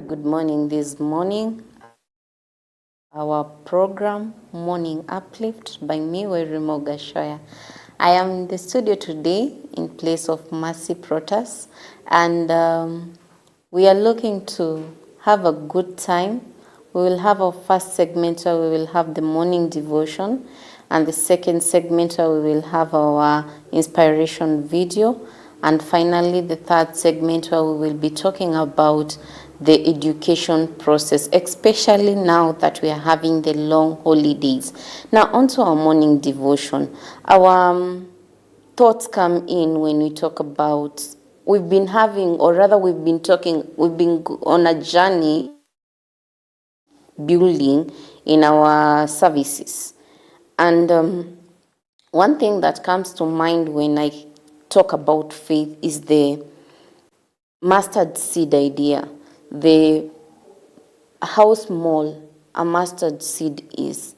good morning this morning. Our program, Morning Uplift, by me, Wairimu Gashoya. I am in the studio today in place of Mercy Protas, and we are looking to have a good time. We will have our first segment where we will have the morning devotion, and the second segment where we will have our inspiration video, and finally the third segment where we will be talking about the education process, especially now that we are having the long holidays. Now, onto our morning devotion. Our thoughts come in when we talk about, we've been on a journey building in our services. And one thing that comes to mind when I talk about faith is the mustard seed idea. How small a mustard seed is.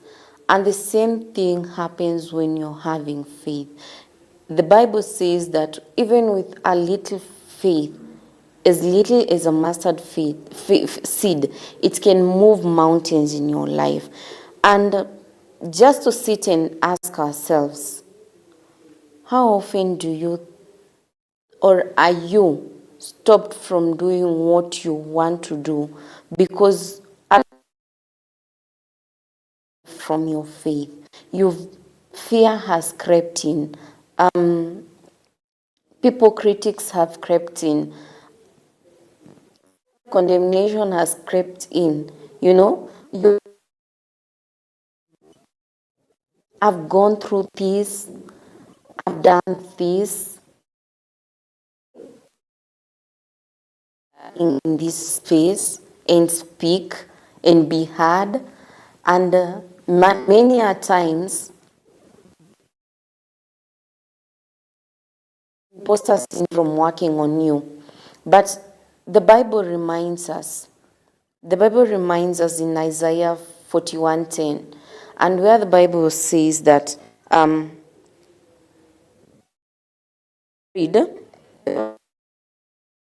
And the same thing happens when you're having faith. The Bible says that even with a little faith, as little as a mustard seed, it can move mountains in your life. And just to sit and ask ourselves, how often do you or are you stopped from doing what you want to do because from your faith, fear has crept in, people critics have crept in, condemnation has crept in, I've gone through this, I've done this in this space and speak and be heard, and many a times imposter syndrome working on you. But the Bible reminds us in Isaiah 41:10, and where the Bible says that, read,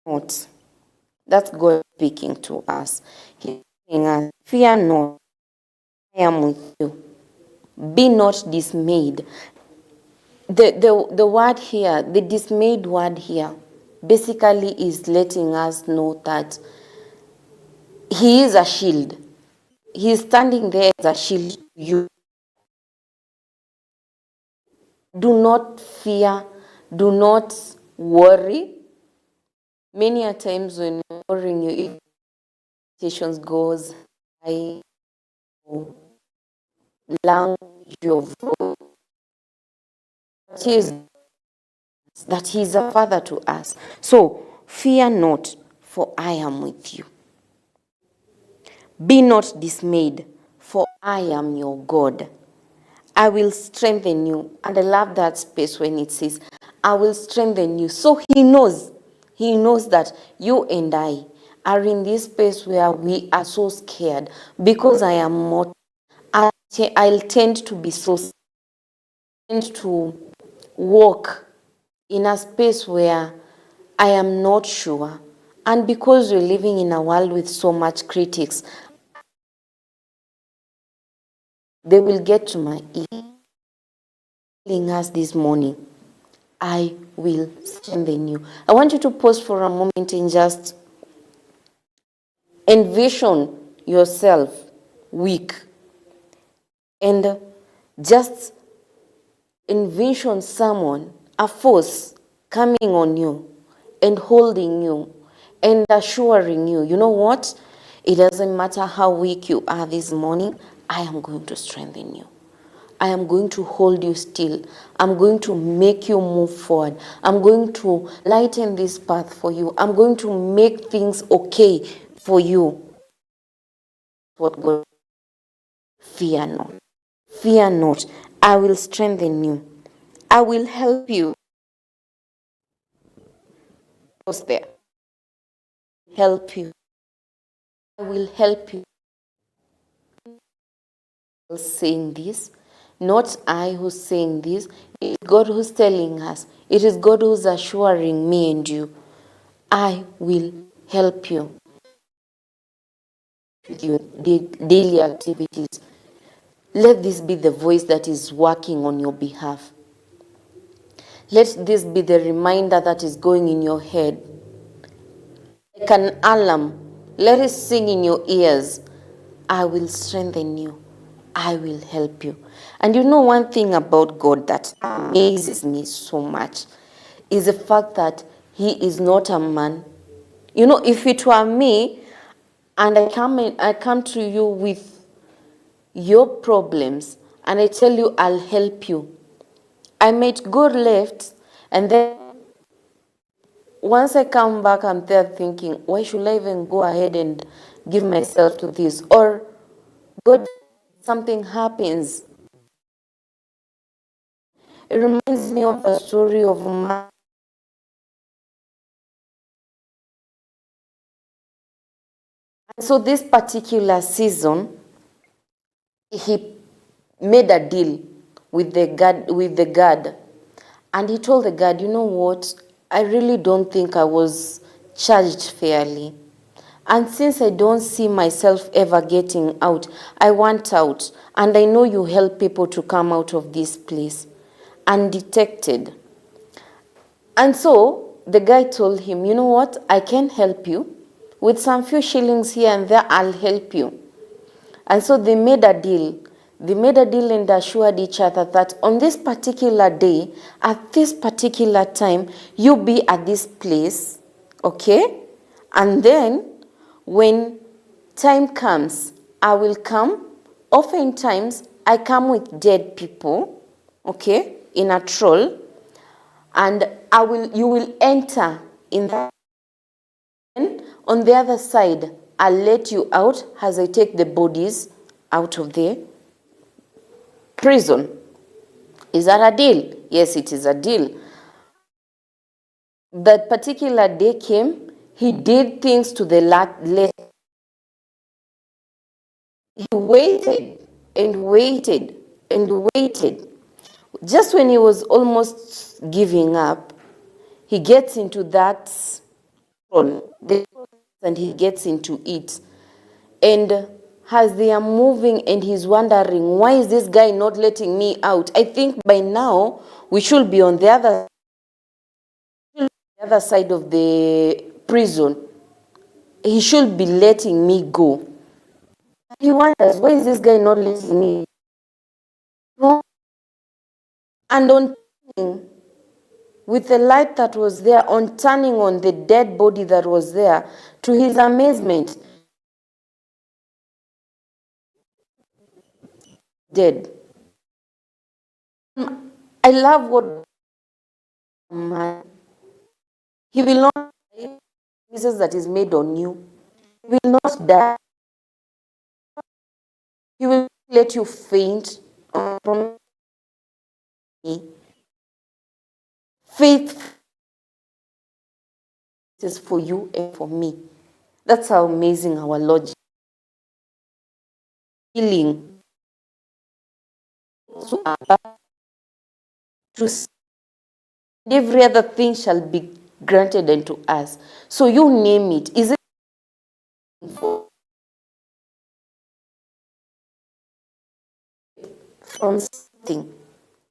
not, that's God speaking to us. He's saying us, fear not, I am with you. Be not dismayed. The word here, the dismayed word here, basically is letting us know that he is a shield. He is standing there as a shield to you. Do not fear. Do not worry. Many a times when you're worrying, your expectations goes high, language, your voice. That he is a father to us. So, fear not, for I am with you. Be not dismayed, for I am your God. I will strengthen you. And I love that space when it says, I will strengthen you. So he knows that you and I are in this space where we are so scared because I am more. I'll tend to be so scared, tend to walk in a space where I am not sure. And because we're living in a world with so much critics, they will get to my ear telling us this morning, I will strengthen you. I want you to pause for a moment and just envision yourself weak. And just envision someone, a force coming on you and holding you and assuring you, you know what? It doesn't matter how weak you are this morning, I am going to strengthen you. I am going to hold you still. I'm going to make you move forward. I'm going to lighten this path for you. I'm going to make things okay for you. What God, fear not. Fear not. I will strengthen you. I will help you. What's there? Help you. I will help you. Saying this, not I who's saying this. It is God who's telling us. It is God who's assuring me and you. I will help you. with your daily activities. Let this be the voice that is working on your behalf. Let this be the reminder that is going in your head. Like an alarm, let it sing in your ears. I will strengthen you. I will help you. And you know one thing about God that amazes me so much is the fact that he is not a man. You know, if it were me and I come to you with your problems and I tell you I'll help you, I might go left, and then once I come back, I'm there thinking, why should I even go ahead and give myself to this? Or God, something happens. It reminds me of a story of a man. So this particular season, he made a deal with the guard, and he told the guard, you know what? I really don't think I was charged fairly. And since I don't see myself ever getting out, I want out. And I know you help people to come out of this place undetected. And so the guy told him, you know what? I can help you. With some few shillings here and there, I'll help you. And so they made a deal. They made a deal and assured each other that on this particular day, at this particular time, you be at this place, okay? And then when time comes, I will come. Oftentimes, I come with dead people, okay, in a troll, and you will enter in that. On the other side, I'll let you out as I take the bodies out of the prison. Is that a deal? Yes, it is a deal. That particular day came, he did things to the left. He waited and waited and waited. Just when he was almost giving up, he gets into that and he gets into it. And as they are moving and he's wondering, why is this guy not letting me out? I think by now we should be on the other side of the prison. He should be letting me go. He wonders, why is this guy not letting me go? And on turning, with the light that was there, on turning on the dead body that was there, to his amazement, dead. I love what man. He will not die. Jesus that is made on you. He will not die. He will let you faint from me. Faith is for you and for me. That's how amazing our Lord is. Healing to every other thing shall be granted unto us. So you name it. Is it from something?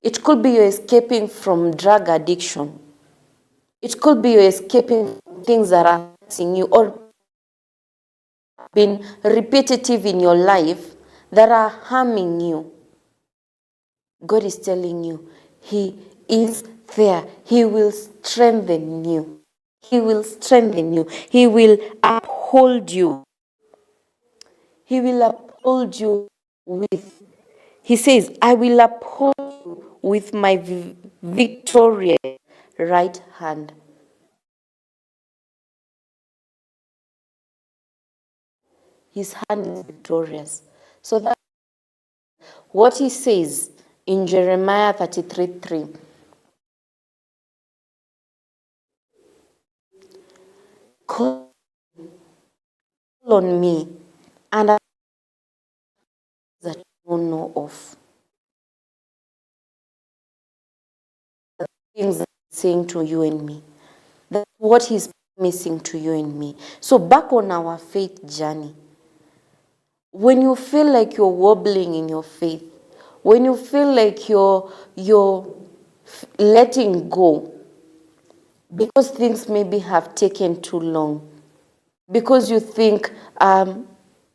It could be you're escaping from drug addiction. It could be you're escaping from things that are hurting you or been repetitive in your life that are harming you. God is telling you, He is there. He will strengthen you. He will strengthen you. He will uphold you. He will uphold you with, He says, I will uphold you with my victorious right hand. His hand is victorious. So that's what He says in Jeremiah 33:3. Call on me and I that you don't know of. The things that He's saying to you and me. That's what He's promising to you and me. So back on our faith journey. when you feel like you're wobbling in your faith, when you feel like you're letting go, because things maybe have taken too long, because you think, I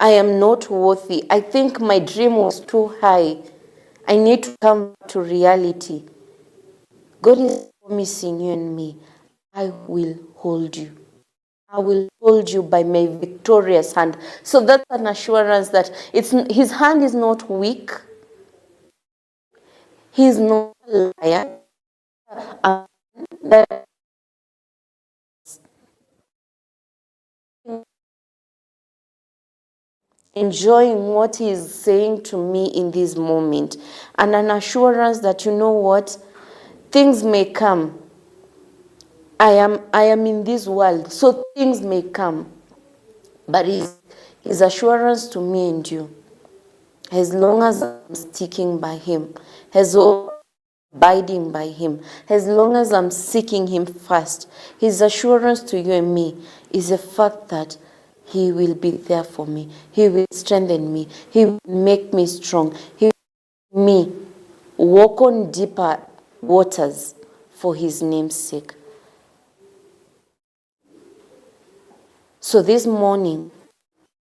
am not worthy, I think my dream was too high, I need to come to reality. God is promising you and me, I will hold you. I will hold you by my victorious hand. So that's an assurance that his hand is not weak. He is not a liar. That enjoying what he is saying to me in this moment, and an assurance that, you know what, things may come. I am in this world, so things may come. But his assurance to me and you, as long as I'm sticking by him, as long abiding by him, as long as I'm seeking him first, his assurance to you and me is the fact that he will be there for me. He will strengthen me. He will make me strong. He will make me walk on deeper waters for his name's sake. So this morning,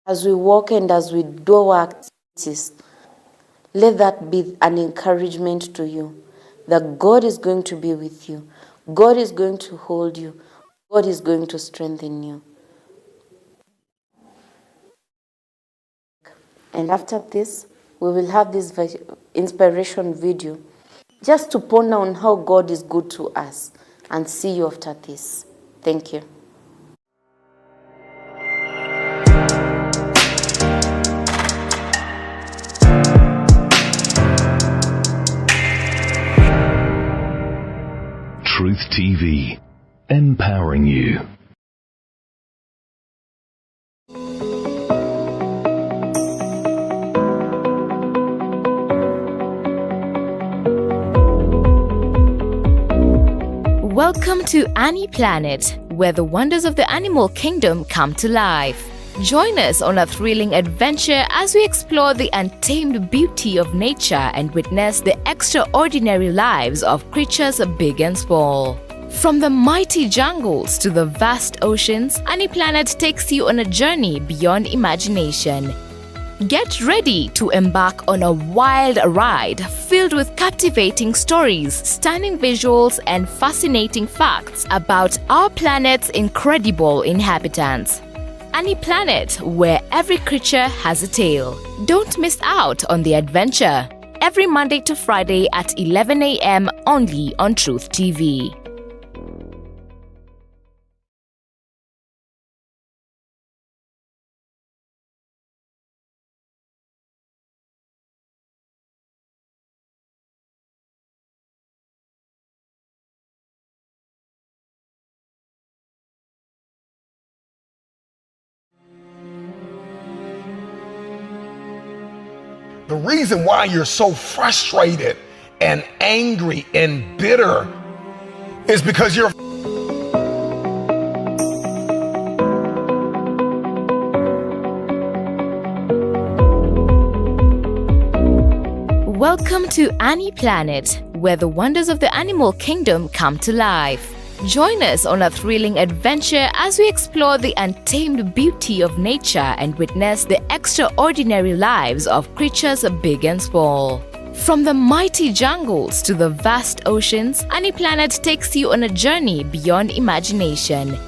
as we walk and as we do our activities, let that be an encouragement to you that God is going to be with you. God is going to hold you. God is going to strengthen you. And after this, we will have this inspiration video just to ponder on how God is good to us, and see you after this. Thank you. Truth TV, empowering you. Welcome to Annie Planet, where the wonders of the animal kingdom come to life. Join us on a thrilling adventure as we explore the untamed beauty of nature and witness the extraordinary lives of creatures big and small. From the mighty jungles to the vast oceans, Annie Planet takes you on a journey beyond imagination. Get ready to embark on a wild ride filled with captivating stories, stunning visuals, and fascinating facts about our planet's incredible inhabitants. Annie Planet, where every creature has a tale. Don't miss out on the adventure. Every Monday to Friday at 11 a.m. only on Truth TV. The reason why you're so frustrated and angry and bitter is because you're Welcome to Annie Planet, where the wonders of the animal kingdom come to life. Join us on a thrilling adventure as we explore the untamed beauty of nature and witness the extraordinary lives of creatures big and small. From the mighty jungles to the vast oceans, Annie Planet takes you on a journey beyond imagination.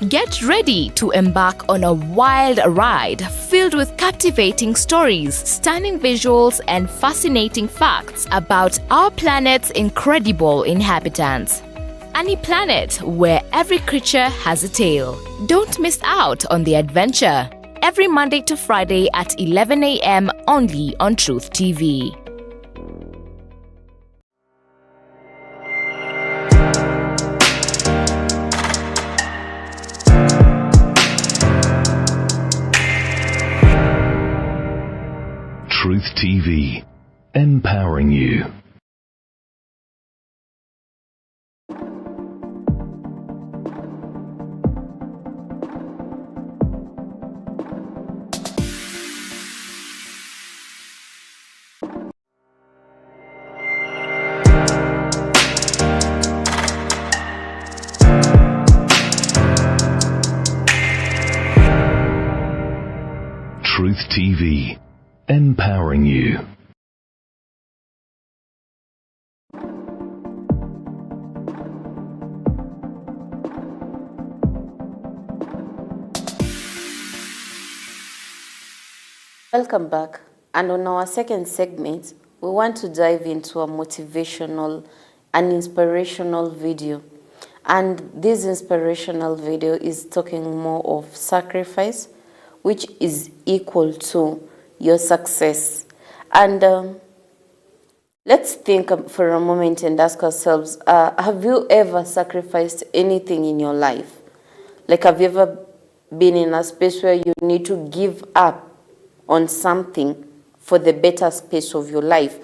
Get ready to embark on a wild ride filled with captivating stories, stunning visuals, and fascinating facts about our planet's incredible inhabitants. Annie Planet, where every creature has a tale. Don't miss out on the adventure. Every Monday to Friday at 11 a.m. only on Truth TV. Truth TV, empowering you. Truth TV, empowering you. Welcome back. And on our second segment, we want to dive into a motivational and inspirational video. And this inspirational video is talking more of sacrifice, which is equal to your success. And let's think for a moment and ask ourselves, have you ever sacrificed anything in your life? Like, have you ever been in a space where you need to give up on something for the better space of your life?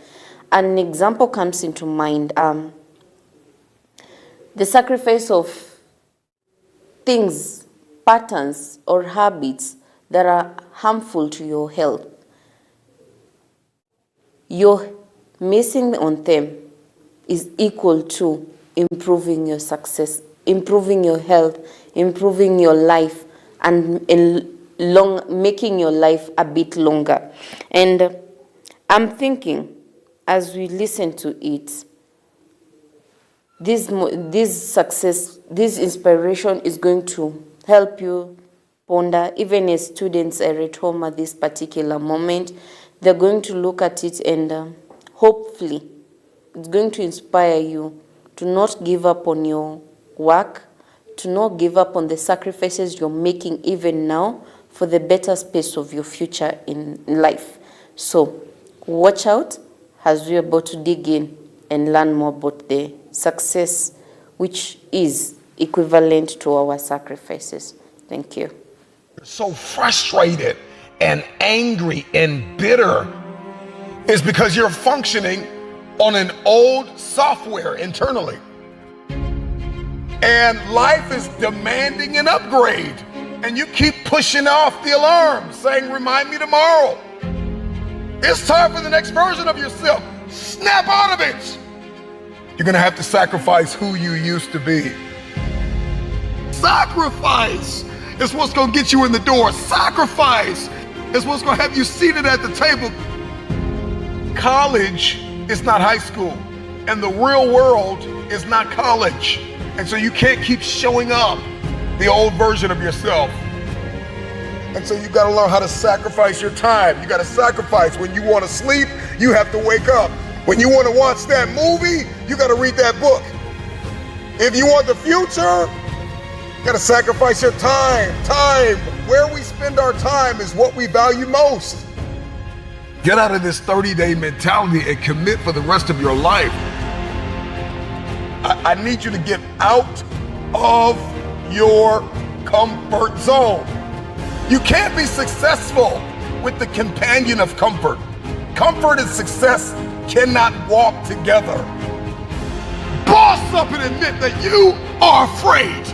An example comes into mind, the sacrifice of things, patterns, or habits that are harmful to your health. Your missing on them is equal to improving your success, improving your health, improving your life, and making your life a bit longer. And I'm thinking, as we listen to it, this inspiration is going to help you ponder. Even as students are at home at this particular moment, they're going to look at it, and hopefully it's going to inspire you to not give up on your work, to not give up on the sacrifices you're making even now for the better space of your future in life. So watch out as we're about to dig in and learn more about the success which is equivalent to our sacrifices. Thank you. You're so frustrated and angry and bitter is because you're functioning on an old software internally. And life is demanding an upgrade. And you keep pushing off the alarm, saying, remind me tomorrow. It's time for the next version of yourself. Snap out of it. You're gonna have to sacrifice who you used to be. Sacrifice is what's gonna get you in the door. Sacrifice is what's gonna have you seated at the table. College is not high school, and the real world is not college. And so you can't keep showing up the old version of yourself. And so you gotta learn how to sacrifice your time. You gotta sacrifice. When you wanna sleep, you have to wake up. When you wanna watch that movie, you gotta read that book. If you want the future, you gotta sacrifice your time. Time, where we spend our time is what we value most. Get out of this 30-day mentality and commit for the rest of your life. I need you to get out of your comfort zone. You can't be successful with the companion of comfort. Comfort and success cannot walk together. Boss up and admit that you are afraid.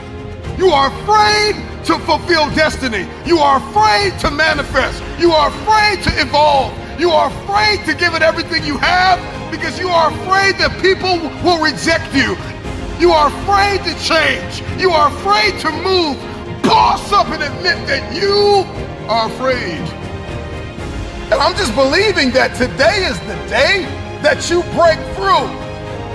You are afraid to fulfill destiny. You are afraid to manifest. You are afraid to evolve. You are afraid to give it everything you have because you are afraid that people will reject you. You are afraid to change. You are afraid to move. Boss up and admit that you are afraid. And I'm just believing that today is the day that you break through.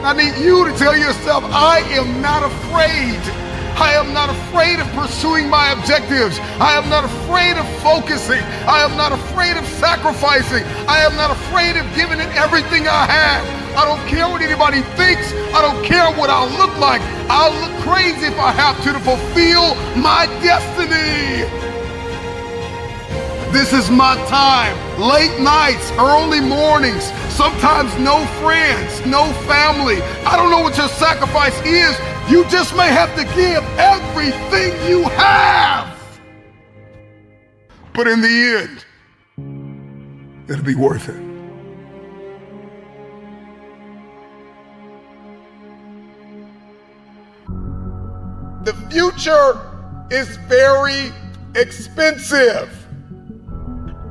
I need you to tell yourself, I am not afraid. I am not afraid of pursuing my objectives. I am not afraid of focusing. I am not afraid of sacrificing. I am not afraid of giving it everything I have. I don't care what anybody thinks. I don't care what I'll look like. I'll look crazy if I have to fulfill my destiny. This is my time. Late nights, early mornings, sometimes no friends, no family. I don't know what your sacrifice is. You just may have to give everything you have. But in the end, it'll be worth it. The future is very expensive.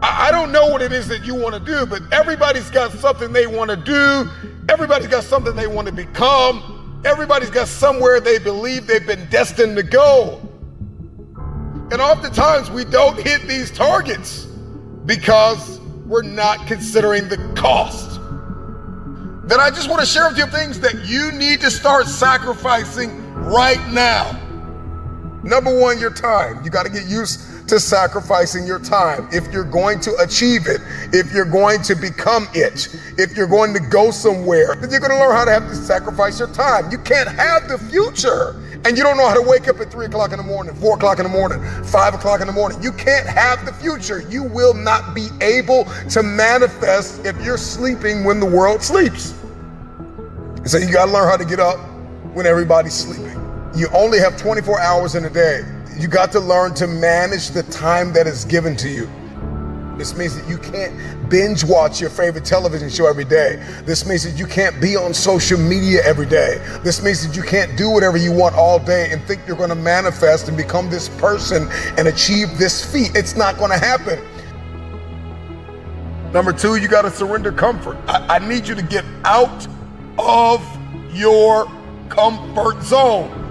I don't know what it is that you want to do, but everybody's got something they want to do. Everybody's got something they want to become. Everybody's got somewhere they believe they've been destined to go. And oftentimes we don't hit these targets because we're not considering the cost. Then I just want to share with you things that you need to start sacrificing right now. Number one, your time. You got to get used to sacrificing your time. If you're going to achieve it, if you're going to become it, if you're going to go somewhere, then you're going to learn how to have to sacrifice your time. You can't have the future and you don't know how to wake up at 3 o'clock in the morning, 4 o'clock in the morning, 5 o'clock in the morning. You can't have the future. You will not be able to manifest if you're sleeping when the world sleeps. So you got to learn how to get up when everybody's sleeping. You only have 24 hours in a day. You got to learn to manage the time that is given to you. This means that you can't binge watch your favorite television show every day. This means that you can't be on social media every day. This means that you can't do whatever you want all day and think you're going to manifest and become this person and achieve this feat. It's not going to happen. Number two, you got to surrender comfort. I need you to get out of your comfort zone.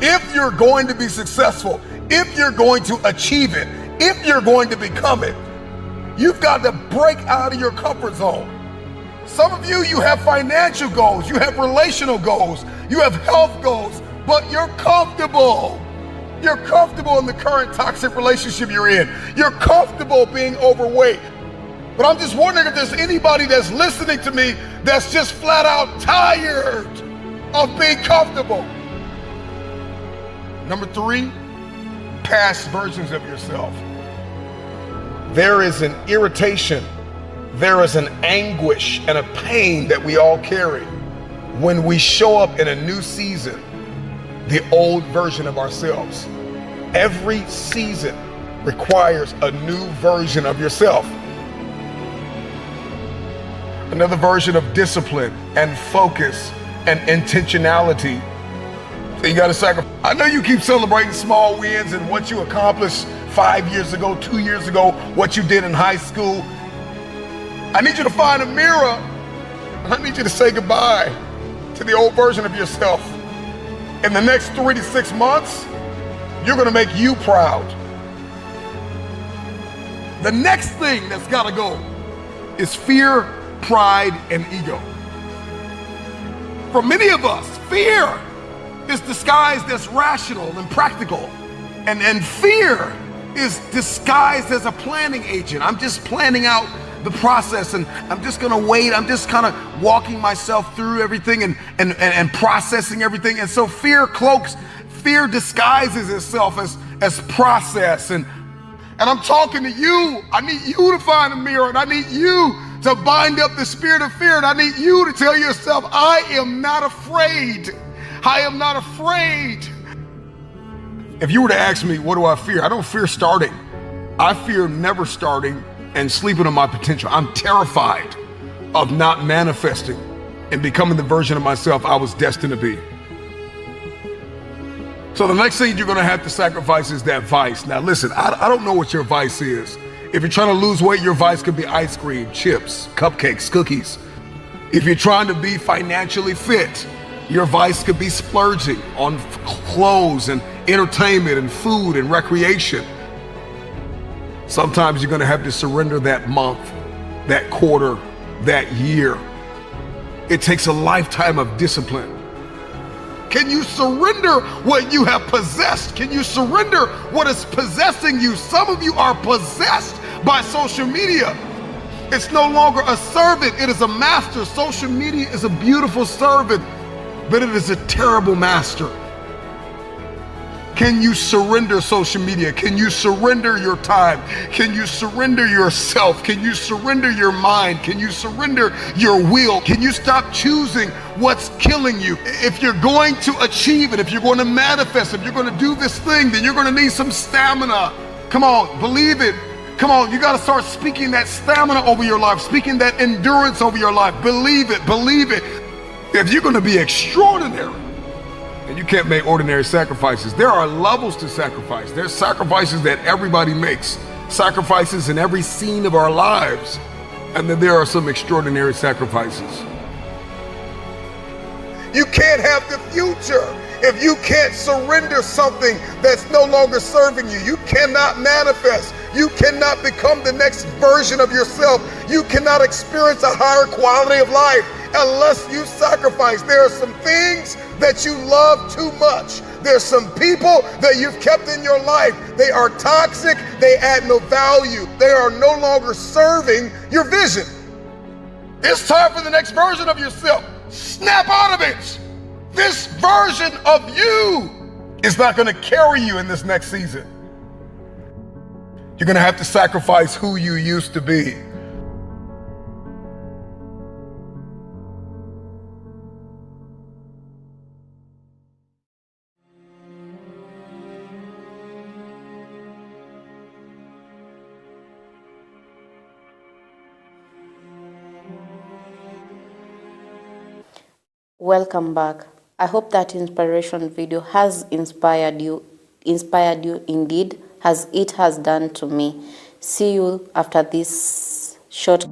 If you're going to be successful, if you're going to achieve it, if you're going to become it, you've got to break out of your comfort zone. Some of you have financial goals, you have relational goals, you have health goals, but you're comfortable. You're comfortable in the current toxic relationship you're in. You're comfortable being overweight. But I'm just wondering if there's anybody that's listening to me that's just flat out tired of being comfortable. Number three, past versions of yourself. There is an irritation, there is an anguish and a pain that we all carry when we show up in a new season, the old version of ourselves. Every season requires a new version of yourself. Another version of discipline and focus and intentionality. So you got to sacrifice. I know you keep celebrating small wins and what you accomplished 5 years ago, 2 years ago, what you did in high school. I need you to find a mirror and I need you to say goodbye to the old version of yourself. In the next 3 to 6 months, you're going to make you proud. The next thing that's got to go is fear, pride, and ego. For many of us, fear is disguised as rational and practical. And fear is disguised as a planning agent. I'm just planning out the process and I'm just gonna wait. I'm just kind of walking myself through everything and processing everything. And so fear disguises itself as process. And I'm talking to you. I need you to find a mirror and I need you to bind up the spirit of fear. And I need you to tell yourself, I am not afraid. I am not afraid. If you were to ask me, what do I fear? I don't fear starting. I fear never starting and sleeping on my potential. I'm terrified of not manifesting and becoming the version of myself I was destined to be. So the next thing you're gonna have to sacrifice is that vice. Now listen, I don't know what your vice is. If you're trying to lose weight, your vice could be ice cream, chips, cupcakes, cookies. If you're trying to be financially fit, your vice could be splurging on clothes and entertainment and food and recreation. Sometimes you're gonna have to surrender that month, that quarter, that year. It takes a lifetime of discipline. Can you surrender what you have possessed? Can you surrender what is possessing you? Some of you are possessed by social media. It's no longer a servant, it is a master. Social media is a beautiful servant, but it is a terrible master. Can you surrender social media? Can you surrender your time? Can you surrender yourself? Can you surrender your mind? Can you surrender your will? Can you stop choosing what's killing you? If you're going to achieve it, if you're going to manifest, if you're going to do this thing, then you're going to need some stamina. Come on, believe it. Come on, you got to start speaking that stamina over your life, speaking that endurance over your life. Believe it, believe it. If you're going to be extraordinary, and you can't make ordinary sacrifices. There are levels to sacrifice. There's sacrifices that everybody makes, sacrifices in every scene of our lives. And then there are some extraordinary sacrifices. You can't have the future if you can't surrender something that's no longer serving you. You cannot manifest. You cannot become the next version of yourself. You cannot experience a higher quality of life unless you sacrifice. There are some things that you love too much. There's some people that you've kept in your life. They are toxic. They add no value. They are no longer serving your vision. It's time for the next version of yourself. Snap out of it. This version of you is not going to carry you in this next season. You're going to have to sacrifice who you used to be. Welcome back. I hope that inspiration video has inspired you indeed, as it has done to me. See you after this short.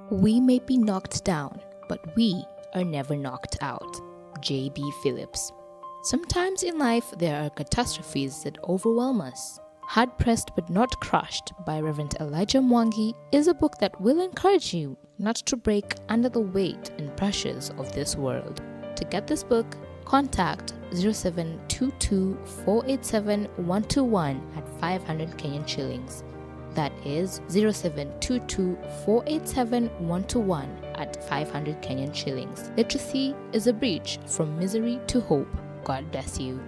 We may be knocked down, but we are never knocked out. J.B. Phillips. Sometimes in life there are catastrophes that overwhelm us. Hard Pressed but Not Crushed by Reverend Elijah Mwangi is a book that will encourage you not to break under the weight and pressures of this world. To get this book, contact 0722 487 121 at 500 Kenyan shillings. That is 0722 487 121 at 500 Kenyan shillings. Literacy is a bridge from misery to hope. God bless you.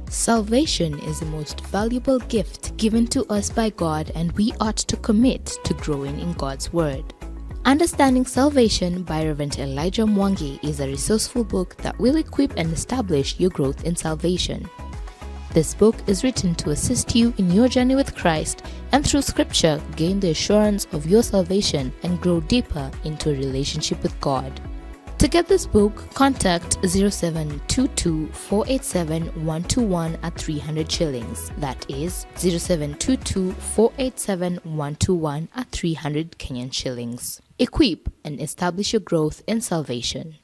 Salvation is the most valuable gift given to us by God, and we ought to commit to growing in God's Word. Understanding Salvation by Reverend Elijah Mwangi is a resourceful book that will equip and establish your growth in salvation. This book is written to assist you in your journey with Christ, and through Scripture gain the assurance of your salvation and grow deeper into a relationship with God. To get this book, contact 0722 487 121 at 300 shillings. That is 0722 487 121 at 300 Kenyan shillings. Equip and establish your growth in salvation.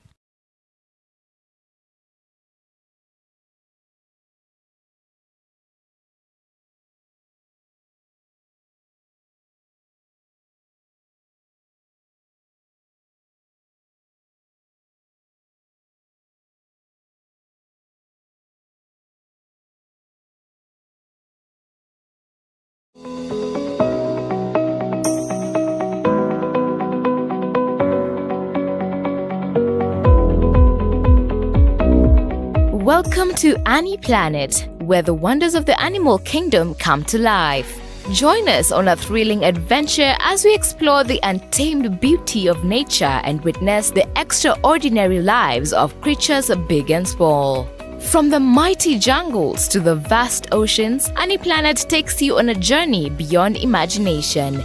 Welcome to Annie Planet, where the wonders of the animal kingdom come to life. Join us on a thrilling adventure as we explore the untamed beauty of nature and witness the extraordinary lives of creatures big and small. From the mighty jungles to the vast oceans, Annie Planet takes you on a journey beyond imagination.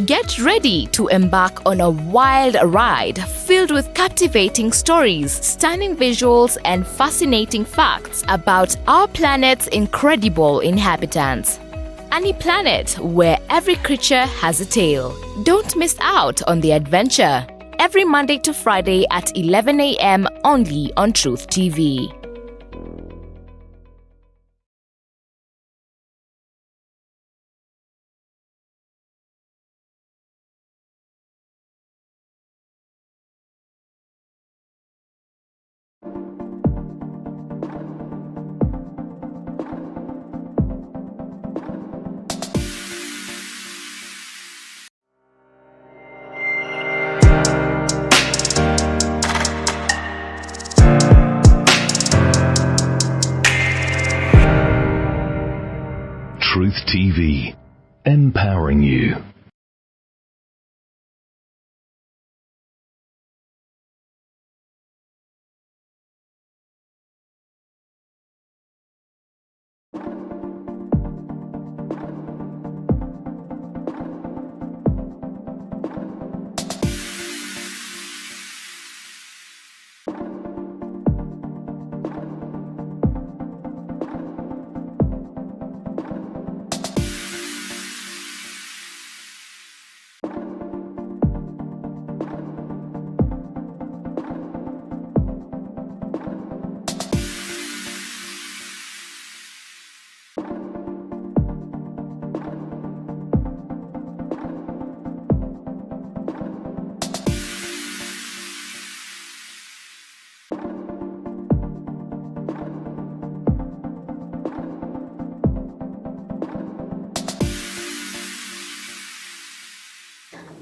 Get ready to embark on a wild ride filled with captivating stories, stunning visuals, and fascinating facts about our planet's incredible inhabitants. Annie Planet, where every creature has a tale. Don't miss out on the adventure. Every Monday to Friday at 11 a.m. only on Truth TV. Truth TV, empowering you.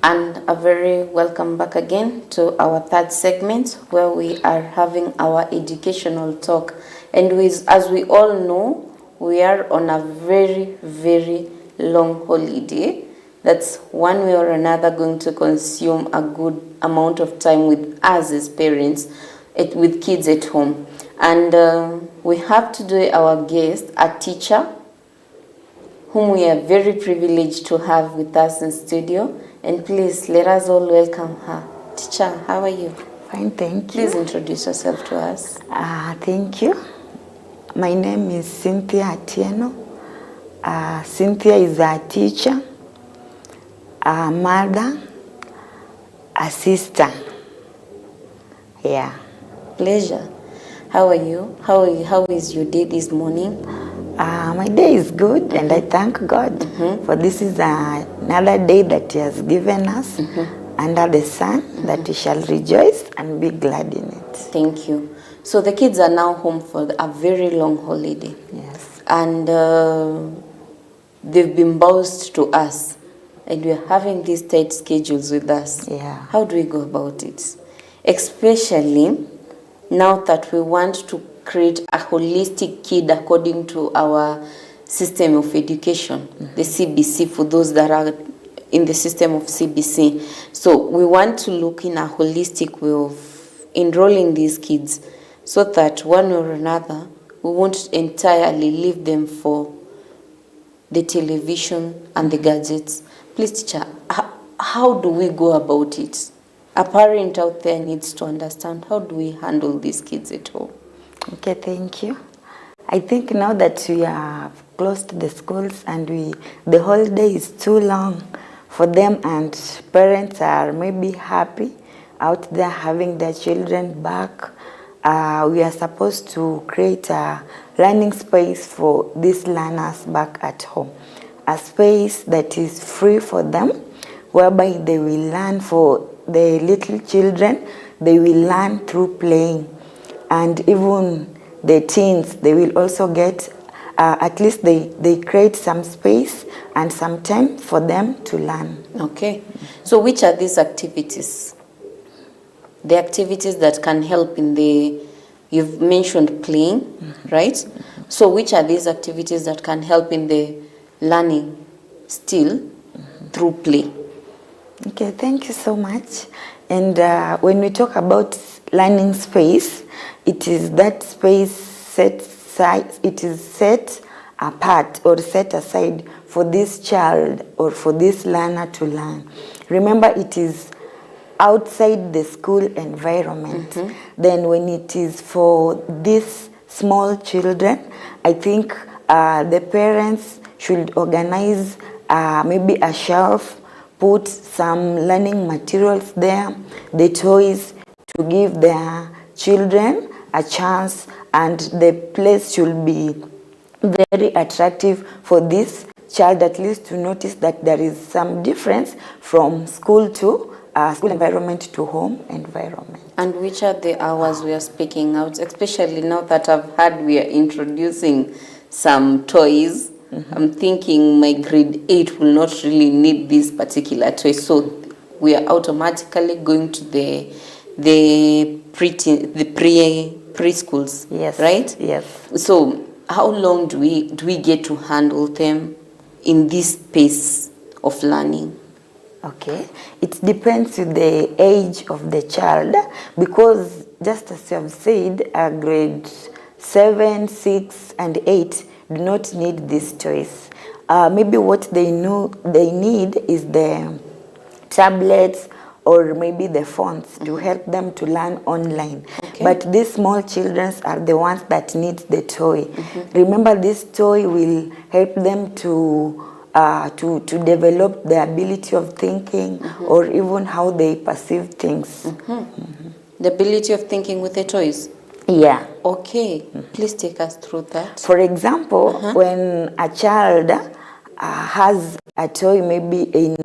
And a very welcome back again to our third segment where we are having our educational talk. And as we all know, we are on a very, very long holiday. That's one way or another going to consume a good amount of time with us as parents, with kids at home. And we have today our guest, a teacher, whom we are very privileged to have with us in studio. And please, let us all welcome her. Teacher, how are you? Fine, thank you. Please introduce yourself to us. Thank you. My name is Cynthia Atieno. Cynthia is a teacher, a mother, a sister. Yeah. Pleasure. How are you? How is your day this morning? My day is good, and I thank God for this is another day that He has given us under the sun, that we shall rejoice and be glad in it. Thank you. So the kids are now home for a very long holiday. Yes. And they've been bounced to us, and we're having these tight schedules with us. Yeah. How do we go about it? Especially now that we want to create a holistic kid according to our system of education, the CBC, for those that are in the system of CBC. So we want to look in a holistic way of enrolling these kids so that one or another, we won't entirely leave them for the television and the gadgets. Please, teacher, how do we go about it? A parent out there needs to understand, how do we handle these kids at home? Okay, thank you. I think now that we have closed the schools and the holiday is too long for them, and parents are maybe happy out there having their children back, we are supposed to create a learning space for these learners back at home. A space that is free for them, whereby they will learn. For the little children, they will learn through playing. And even the teens, they will also get, at least they create some space and some time for them to learn. Okay. So which are these activities? The activities that can help in you've mentioned playing, right? So which are these activities that can help in the learning still through play? Okay, thank you so much. And when we talk about learning space, it is that space set apart or set aside for this child or for this learner to learn. Remember, it is outside the school environment. Then when it is for these small children, I think the parents should organize maybe a shelf, put some learning materials there, the toys, to give their children a chance, and the place should be very attractive for this child, at least to notice that there is some difference from school to school environment to home environment. And which are the hours we are speaking out, especially now that I've heard we are introducing some toys? I'm thinking my grade 8 will not really need this particular toy, so we are automatically going to the preschools. Yes. Right? Yes. So how long do we get to handle them? in this space of learning? Okay, it depends with the age of the child, because just as you have said, grade 7, 6, and 8 do not need this choice. Maybe what they need is the tablets or maybe the phones to help them to learn online. Okay. But these small children are the ones that need the toy. Remember, this toy will help them to develop the ability of thinking or even how they perceive things. The ability of thinking with the toys? Yeah. Okay, please take us through that. For example, when a child has a toy, maybe in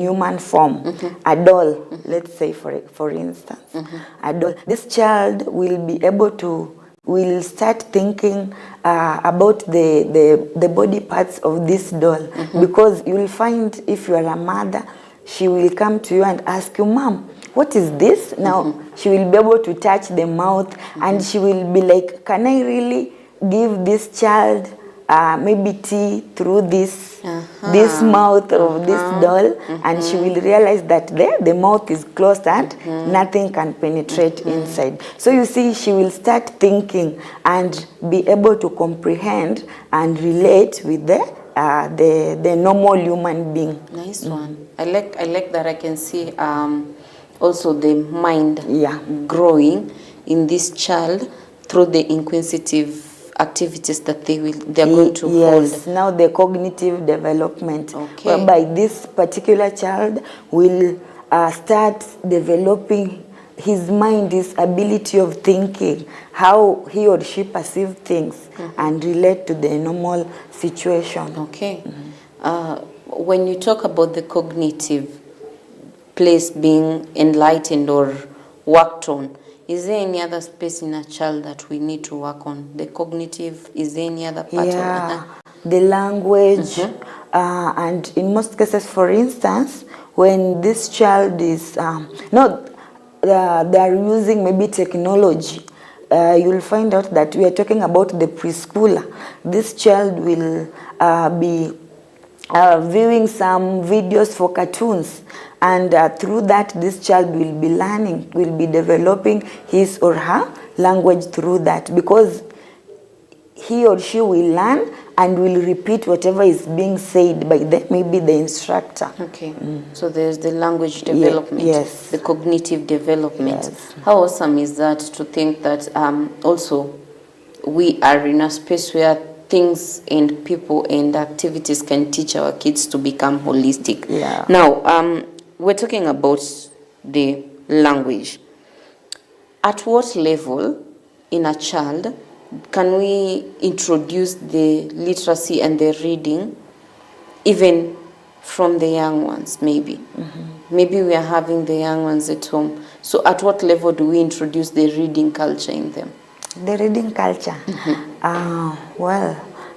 human form, a doll, let's say for instance, a doll, this child will be able to will start thinking about the body parts of this doll, because you will find, if you are a mother, she will come to you and ask you, "Mom, what is this?" Now she will be able to touch the mouth, and she will be like, "Can I really give this child maybe tea through this mouth of this doll?" And she will realize that the mouth is closed and nothing can penetrate inside. So you see, she will start thinking and be able to comprehend and relate with the normal human being. Nice one. I like that. I can see also the mind growing in this child through the inquisitive activities that they are going to hold. Yes, now the cognitive development, whereby this particular child will start developing his mind, his ability of thinking, how he or she perceives things and relate to the normal situation. Okay. When you talk about the cognitive place being enlightened or worked on, is there any other space in a child that we need to work on? The cognitive, is there any other part of the language, and in most cases, for instance, when this child is they are using maybe technology, you'll find out that we are talking about the preschooler. This child will be viewing some videos for cartoons, and through that this child will be learning, will be developing his or her language through that, because he or she will learn and will repeat whatever is being said by maybe the instructor. Okay, so there's the language development, yes, the cognitive development. Yes. How awesome is that, to think that also we are in a space where things and people and activities can teach our kids to become holistic. Yeah. Now, we're talking about the language. At what level in a child can we introduce the literacy and the reading, even from the young ones, maybe? Maybe we are having the young ones at home. So at what level do we introduce the reading culture in them? The reading culture? Well,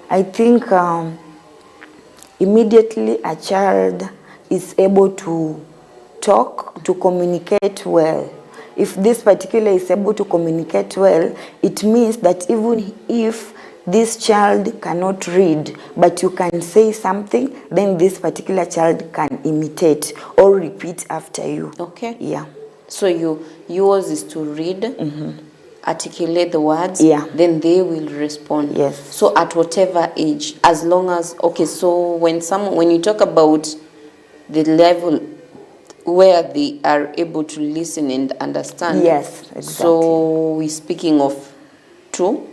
I think immediately a child is able to talk, to communicate well. If this particular is able to communicate well, it means that even if this child cannot read, but you can say something, then this particular child can imitate or repeat after you. Okay. Yeah. So yours is to read, articulate the words, then they will respond. Yes. So at whatever age, as long as, okay, so when you talk about the level where they are able to listen and understand. Yes, exactly. So we're speaking of 2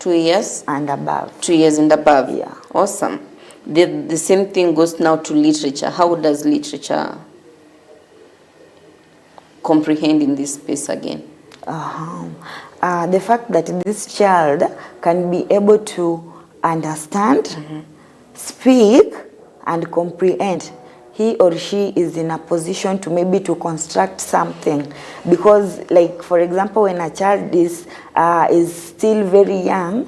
years? And above. 2 years and above. Yeah. Awesome. The same thing goes now to literature. How does literature comprehend in this space again? The fact that this child can be able to understand, speak, and comprehend, he or she is in a position to maybe to construct something. Because, like, for example, when a child is still very young,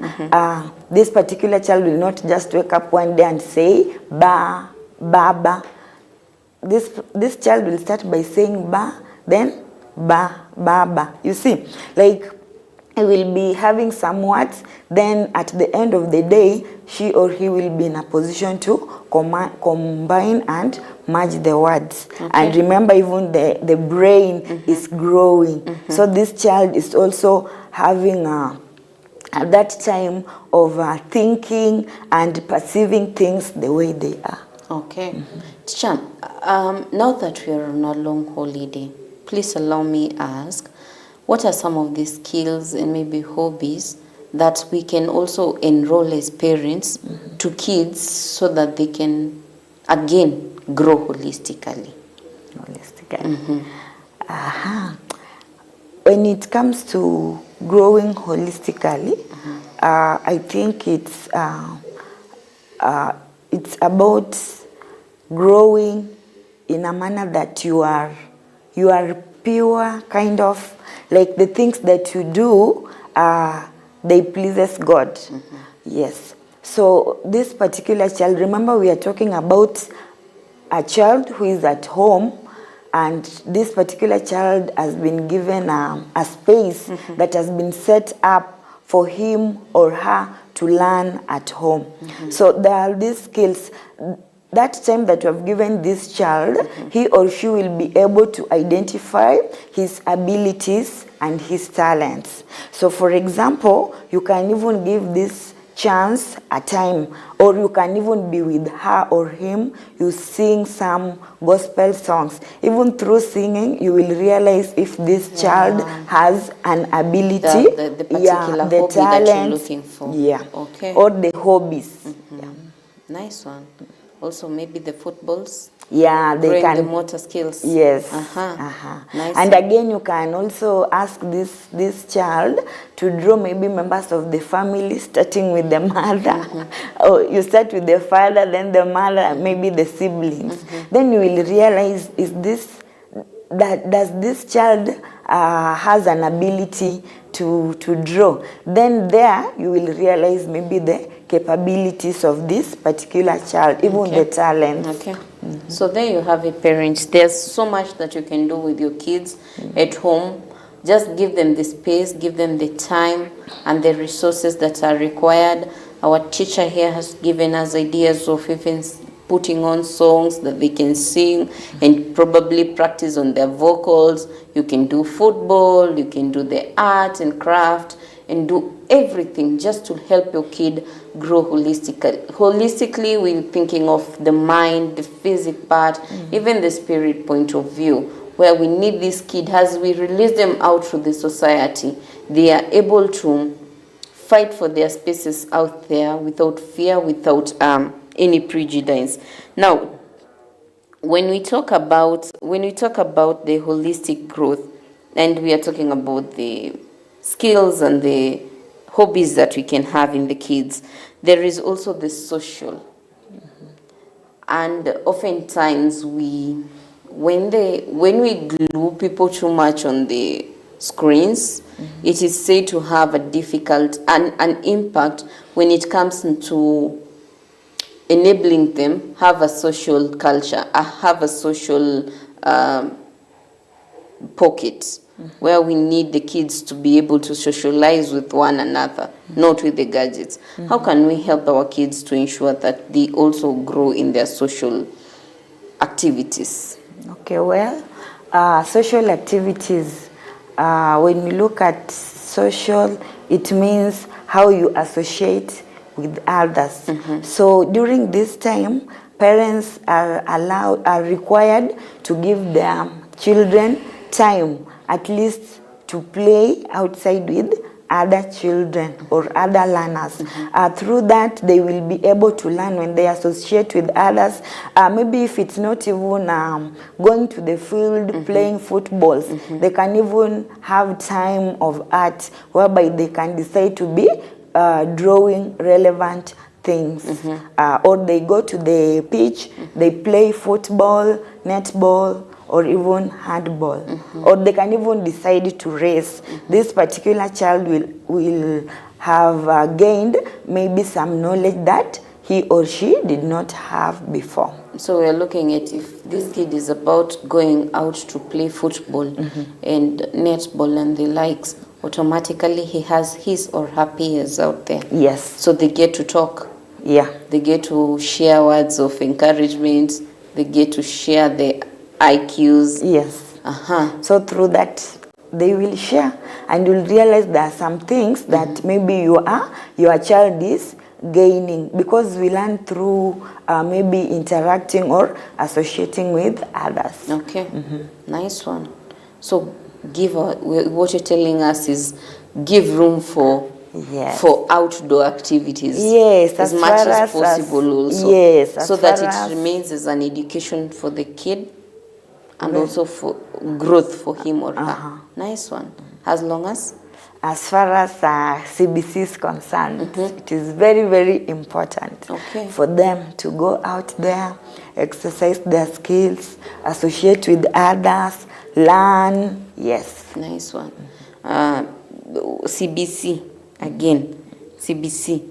this particular child will not just wake up one day and say ba, baba. This child will start by saying ba, then ba, baba. You see, like, he will be having some words, then at the end of the day, she or he will be in a position to combine and merge the words. And remember, even the brain is growing. So this child is also having at that time of thinking and perceiving things the way they are. Okay. Teacher, now that we are on a long holiday, please allow me ask, what are some of the skills and maybe hobbies that we can also enroll as parents to kids so that they can, again, grow holistically? When it comes to growing holistically, I think it's about growing in a manner that you are pure, kind of like the things that you do, they pleases God. Yes. So this particular child, remember we are talking about a child who is at home, and this particular child has been given a space that has been set up for him or her to learn at home. So there are these skills. That time that you have given this child, he or she will be able to identify his abilities and his talents. So for example, you can even give this chance a time, or you can even be with her or him, you sing some gospel songs. Even through singing, you will realize if this child has an ability, The particular the hobby talents, that you're looking for. Okay. or the hobbies. Nice one. Also, maybe the footballs. They Growing can the motor skills. Yes. Nice. And again, you can also ask this child to draw maybe members of the family, starting with the mother. Or you start with the father, then the mother, maybe the siblings. Then you will realize, does this child has an ability to draw? Then there you will realize maybe the capabilities of this particular child, even the talents. Okay. So there you have it, parents. There's so much that you can do with your kids at home. Just give them the space, give them the time and the resources that are required. Our teacher here has given us ideas of even putting on songs that they can sing and probably practice on their vocals. You can do football, you can do the art and craft, and do everything just to help your kid grow holistically. Holistically, we're thinking of the mind, the physical part, even the spirit point of view, where we need this kid, as we release them out to the society, they are able to fight for their spaces out there without fear, without any prejudice. Now, when we talk about the holistic growth, and we are talking about the skills and the hobbies that we can have in the kids, there is also the social. And oftentimes when we glue people too much on the screens, it is said to have an impact when it comes to enabling them have a social culture, have a social pocket, where we need the kids to be able to socialize with one another, not with the gadgets. How can we help our kids to ensure that they also grow in their social activities? Okay, well, social activities, when we look at social, it means how you associate with others. So during this time, parents are required to give their children time, at least to play outside with other children or other learners. Through that, they will be able to learn when they associate with others. Maybe if it's not even going to the field, playing footballs, they can even have time of art, whereby they can decide to be drawing relevant things. Or they go to the pitch, they play football, netball, or even handball. Or they can even decide to race. This particular child will have gained maybe some knowledge that he or she did not have before. So we are looking at if this kid is about going out to play football and netball and the likes, automatically he has his or her peers out there. Yes. So they get to talk. Yeah. They get to share words of encouragement. They get to share their IQs. Yes. Uh-huh. So through that, they will share, and you'll realize there are some things that maybe your child is gaining, because we learn through maybe interacting or associating with others. Okay. Nice one. So what you're telling us is give room for Yes. for outdoor activities. Yes, as as much far as possible also. Yes, as so that far it as- remains as an education for the kid and also for growth for him or her. Nice one. As long as As far as CBC is concerned, it is very, very important Okay. for them to go out there, exercise their skills, associate with others, learn. Yes. nice one. CBC again. CBC.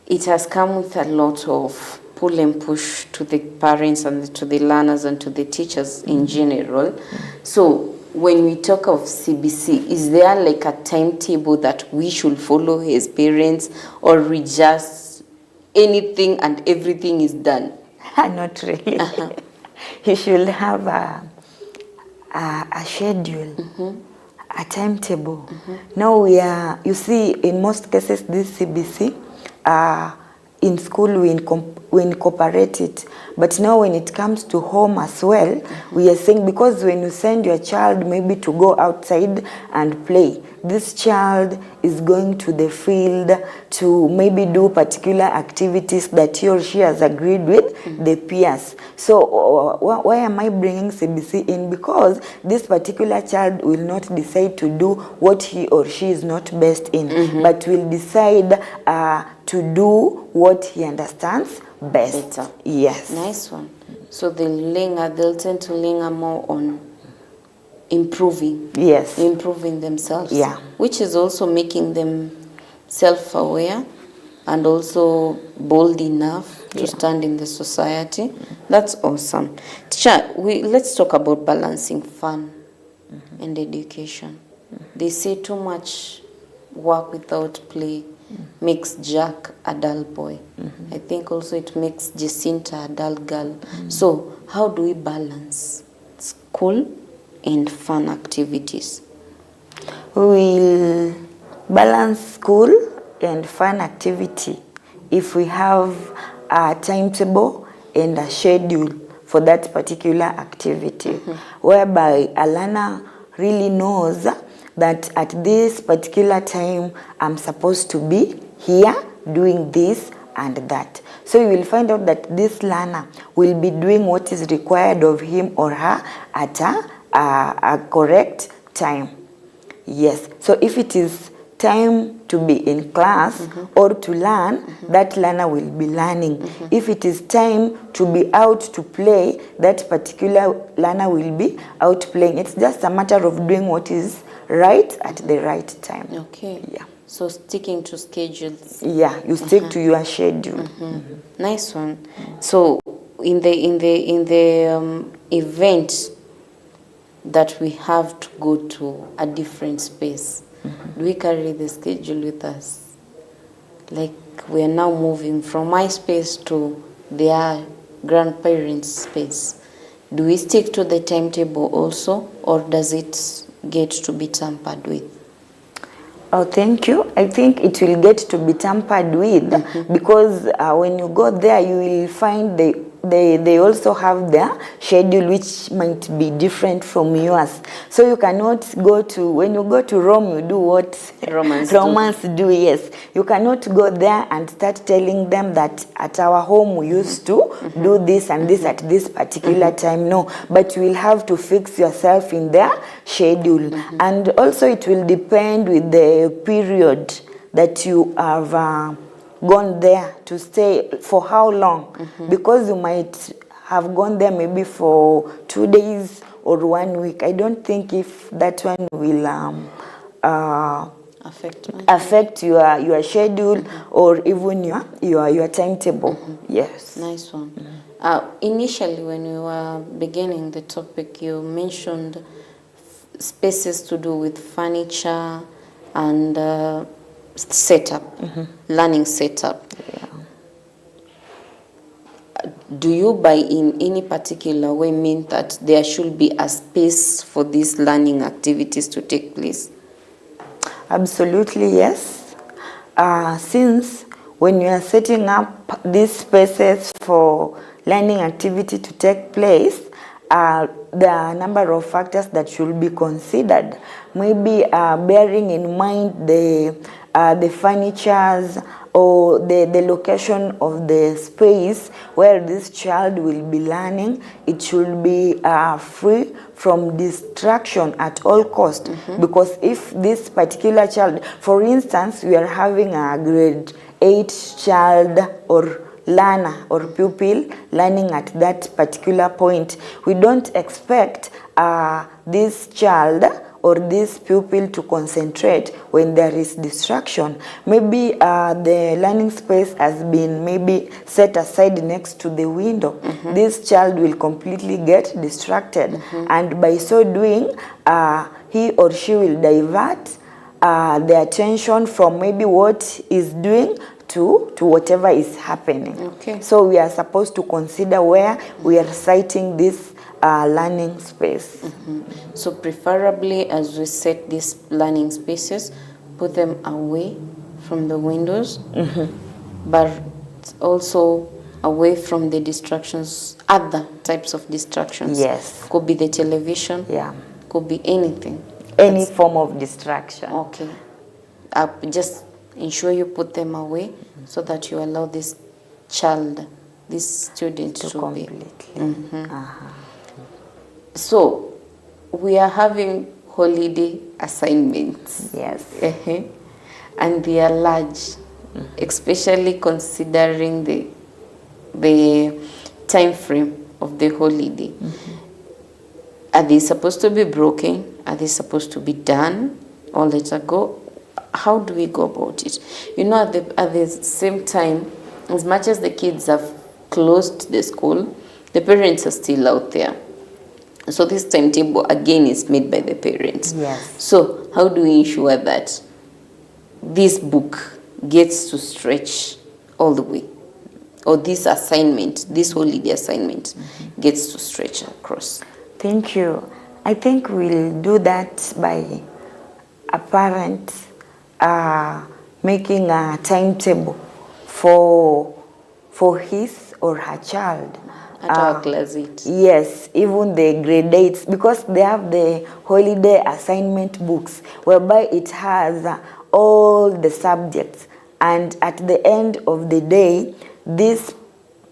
It has come with a lot of pull and push to the parents and to the learners and to the teachers in general. So when we talk of CBC, is there like a timetable that we should follow as parents, or we just anything and everything is done? Not really. You should have a schedule, a timetable. Now you see, in most cases, this CBC, in school we incorporate it, but now when it comes to home as well, we are saying, because when you send your child maybe to go outside and play, this child is going to the field to maybe do particular activities that he or she has agreed with the peers. So why am I bringing CBC in? Because this particular child will not decide to do what he or she is not best in, but will decide to do what he understands best. Better. Yes. Nice one. So they'll tend to linger more on improving. Yes. Improving themselves. Yeah. Which is also making them self-aware and also bold enough to stand in the society. That's awesome. Teacher, let's talk about balancing fun and education. They say too much work without play makes Jack a dull boy. I think also it makes Jacinta a dull girl. So how do we balance school and fun activities? We will balance school and fun activity if we have a timetable and a schedule for that particular activity, whereby a learner really knows that at this particular time I'm supposed to be here doing this and that. So you will find out that this learner will be doing what is required of him or her at a correct time. Yes. So if it is time to be in class or to learn, that learner will be learning. If it is time to be out to play, that particular learner will be out playing. It's just a matter of doing what is right at the right time. Okay. Yeah. So sticking to schedules. Yeah, you stick to your schedule. Nice one. So in the event that we have to go to a different space, do we carry the schedule with us? Like we are now moving from my space to their grandparents' space. Do we stick to the timetable also, or does it get to be tampered with? Oh, thank you. I think it will get to be tampered with because when you go there, you will find they also have their schedule, which might be different from yours. So you cannot go to, when you go to Rome, you do what Romans do, yes. You cannot go there and start telling them that at our home we used to do this and this at this particular time. No, but you will have to fix yourself in their schedule. And also it will depend with the period that you have gone there to stay, for how long, because you might have gone there maybe for 2 days or 1 week. I don't think if that one will affect your schedule or even your timetable. Yes. Nice one. Initially, when we were beginning the topic, you mentioned spaces to do with furniture and setup, learning setup. Yeah. Do you, by in any particular way, mean that there should be a space for these learning activities to take place? Absolutely, yes. Since when you are setting up these spaces for learning activity to take place, there are a number of factors that should be considered. Maybe bearing in mind the furnitures or the location of the space where this child will be learning. It should be free from distraction at all cost. Because if this particular child, for instance, we are having a grade 8 child or learner or pupil learning at that particular point, we don't expect this child or this pupil to concentrate when there is distraction. Maybe the learning space has been maybe set aside next to the window. This child will completely get distracted, and by so doing, he or she will divert the attention from maybe what is doing to whatever is happening. Okay. So we are supposed to consider where we are citing this learning space. So preferably, as we set these learning spaces, put them away from the windows, but also away from the distractions, other types of distractions. Yes. Could be the television. Yeah. Could be anything. Any form of distraction. Okay. Just ensure you put them away so that you allow this child, this student to be. Completely. So, we are having holiday assignments. Yes. And they are large, especially considering the time frame of the holiday. Are they supposed to be broken? Are they supposed to be done or let go? How do we go about it? You know, at the same time, as much as the kids have closed the school, the parents are still out there. So this timetable, again, is made by the parents. Yes. So how do we ensure that this book gets to stretch all the way? Or this assignment, this holiday assignment, gets to stretch across? Thank you. I think we'll do that by a parent making a timetable for his or her child. At our class 8. Yes, even the grade 8s, because they have the holiday assignment books whereby it has all the subjects, and at the end of the day, this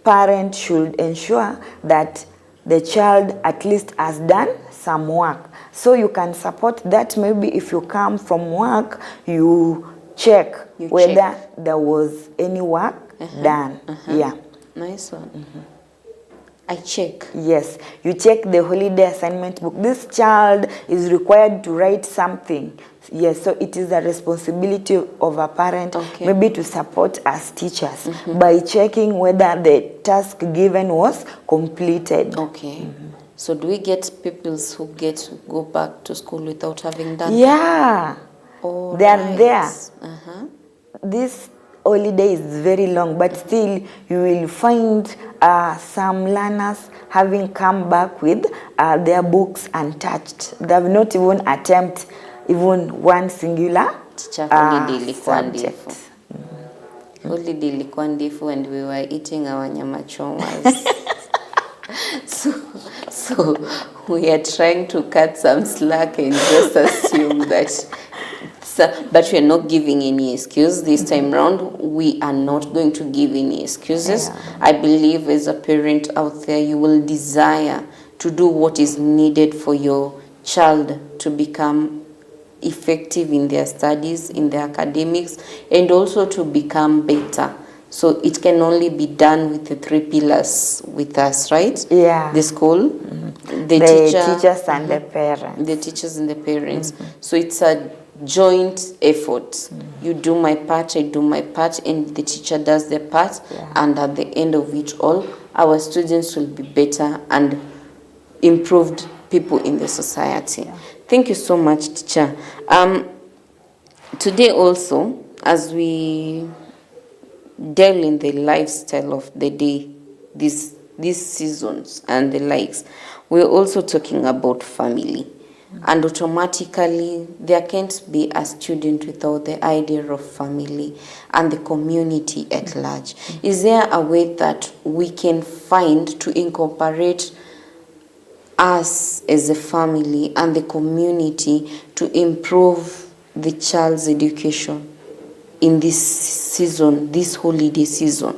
parent should ensure that the child at least has done some work. So you can support that. Maybe if you come from work, you check whether there was any work done. Yeah. Nice one. I check. Yes, you check the holiday assignment book. This child is required to write something. Yes, so it is a responsibility of a parent, maybe to support us teachers by checking whether the task given was completed. Okay. So do we get pupils who get to go back to school without having done? Yeah, Oh, they are there. This holiday is very long, but still you will find some learners having come back with their books untouched. They have not even attempted even one singular subject. Holiday ilikuwa ndefu and we were eating our nyama chomas. So we are trying to cut some slack and just assume that. But we are not giving any excuse this time round. We are not going to give any excuses. I believe as a parent out there, you will desire to do what is needed for your child to become effective in their studies, in their academics, and also to become better. So it can only be done with the 3 pillars with us, right? Yeah. The school, the teachers and the parents. The teachers and the parents. So it's a joint effort. You do my part, I do my part, and the teacher does their part. And at the end of it all, our students will be better and improved people in the society. Thank you so much, teacher. Today also, as we deal in the lifestyle of the day, these seasons and the likes, we're also talking about family. And automatically, there can't be a student without the idea of family and the community at large. Is there a way that we can find to incorporate us as a family and the community to improve the child's education in this season, this holiday season?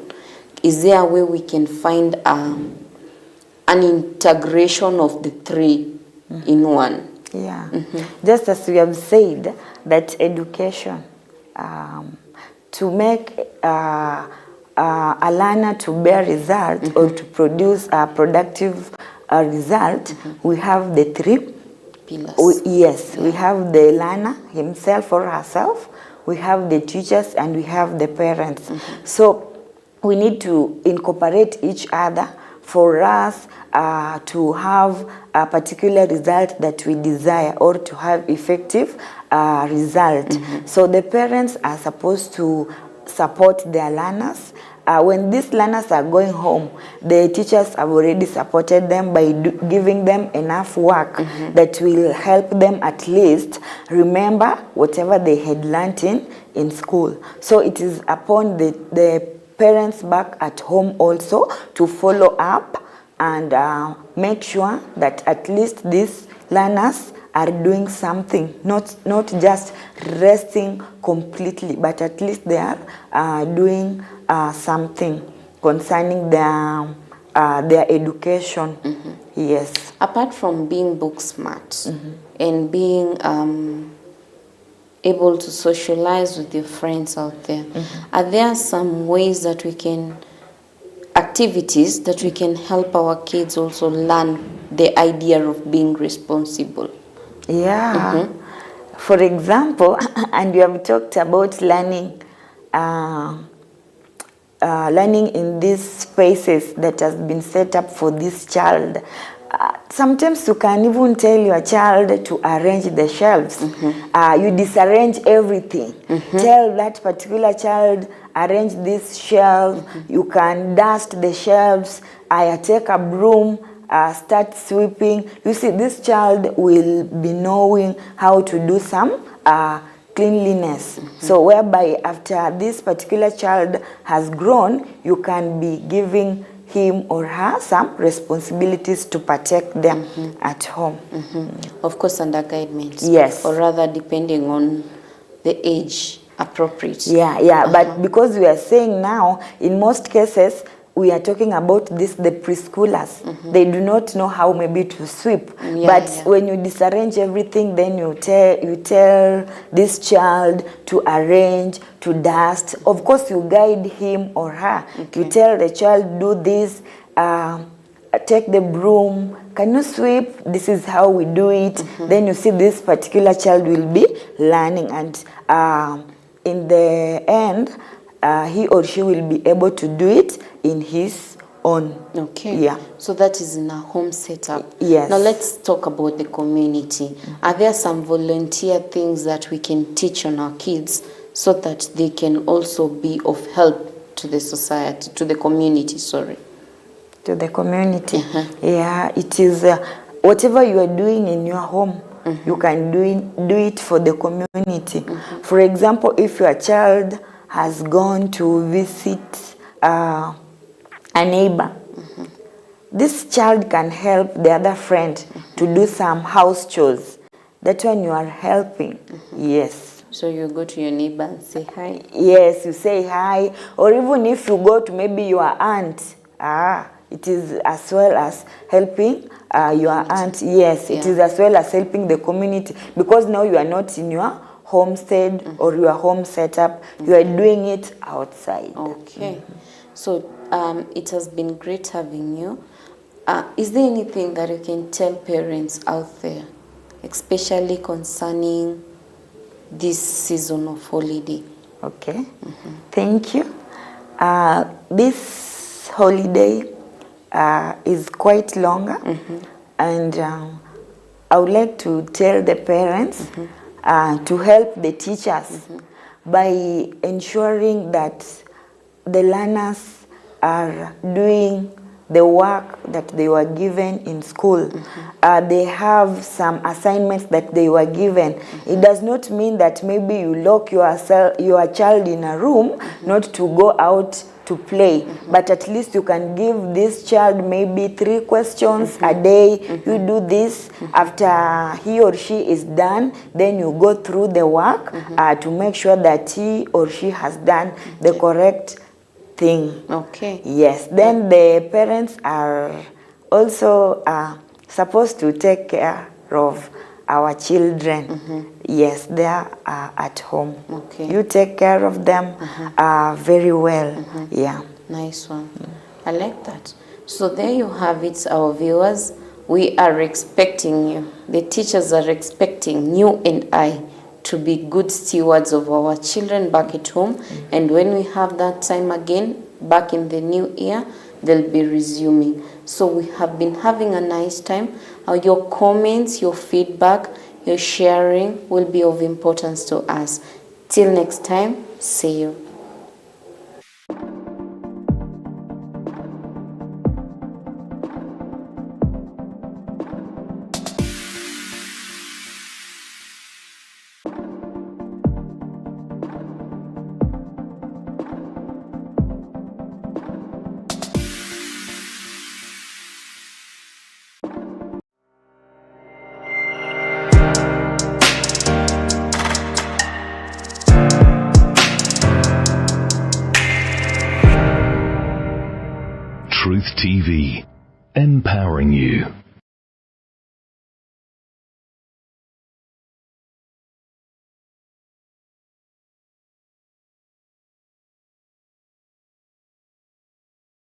Is there a way we can find an integration of the three in one? Yeah, just as we have said, that education, to make a learner to bear result or to produce a productive result, we have the three Pillars. We have the learner himself or herself, we have the teachers, and we have the parents. So we need to incorporate each other for us to have a particular result that we desire, or to have effective result. So the parents are supposed to support their learners. When these learners are going home, the teachers have already supported them by giving them enough work that will help them at least remember whatever they had learnt in school. So it is upon the parents back at home also to follow up and make sure that at least these learners are doing something, not just resting completely, but at least they are doing something concerning their education. Yes. Apart from being book smart and being able to socialize with your friends out there, are there some ways that we can, activities that we can help our kids also learn the idea of being responsible? Yeah. For example, and you have talked about learning, learning in these spaces that has been set up for this child. Sometimes you can even tell your child to arrange the shelves. You disarrange everything. Tell that particular child, arrange this shelf. You can dust the shelves. I take a broom, start sweeping. You see, this child will be knowing how to do some cleanliness. So whereby after this particular child has grown, you can be giving him or her some responsibilities to protect them at home. Of course, under guidance. Yes. Or rather, depending on the age appropriate. Yeah. But because we are saying now, in most cases, we are talking about the preschoolers. They do not know how maybe to sweep. But when you disarrange everything, then you tell this child to arrange, to dust. Of course, you guide him or her. You tell the child, do this, take the broom, can you sweep? This is how we do it. Then you see this particular child will be learning, and in the end, he or she will be able to do it in his own. Okay. Yeah. So that is in a home setup. Yes. Now let's talk about the community. Are there some volunteer things that we can teach on our kids so that they can also be of help to the society, to the community, sorry? To the community. Yeah, it is whatever you are doing in your home, you can do it for the community. For example, if your child has gone to visit a neighbor, this child can help the other friend to do some house chores. That's when you are helping. Yes. So you go to your neighbor and say hi? Yes, you say hi. Or even if you go to maybe your aunt, it is as well as helping your aunt. Yes, it is as well as helping the community, because now you are not in your homestead or your home setup, you are doing it outside. Okay. So it has been great having you. Is there anything that you can tell parents out there, especially concerning this season of holiday? Okay. Thank you. This holiday is quite longer, and I would like to tell the parents to help the teachers by ensuring that the learners are doing the work that they were given in school. They have some assignments that they were given. It does not mean that maybe you lock your child in a room not to go out to play, but at least you can give this child maybe 3 questions a day. You do this. After he or she is done, then you go through the work to make sure that he or she has done the correct thing. Okay. Yes. Then the parents are also supposed to take care of our children. Yes, they are at home. Okay. You take care of them very well. Yeah. Nice one. I like that. So there you have it, our viewers. We are expecting you. The teachers are expecting you and I to be good stewards of our children back at home. And when we have that time again, back in the new year, they'll be resuming. So we have been having a nice time. Your comments, your feedback, your sharing will be of importance to us. Till next time, see you. Truth TV, empowering you.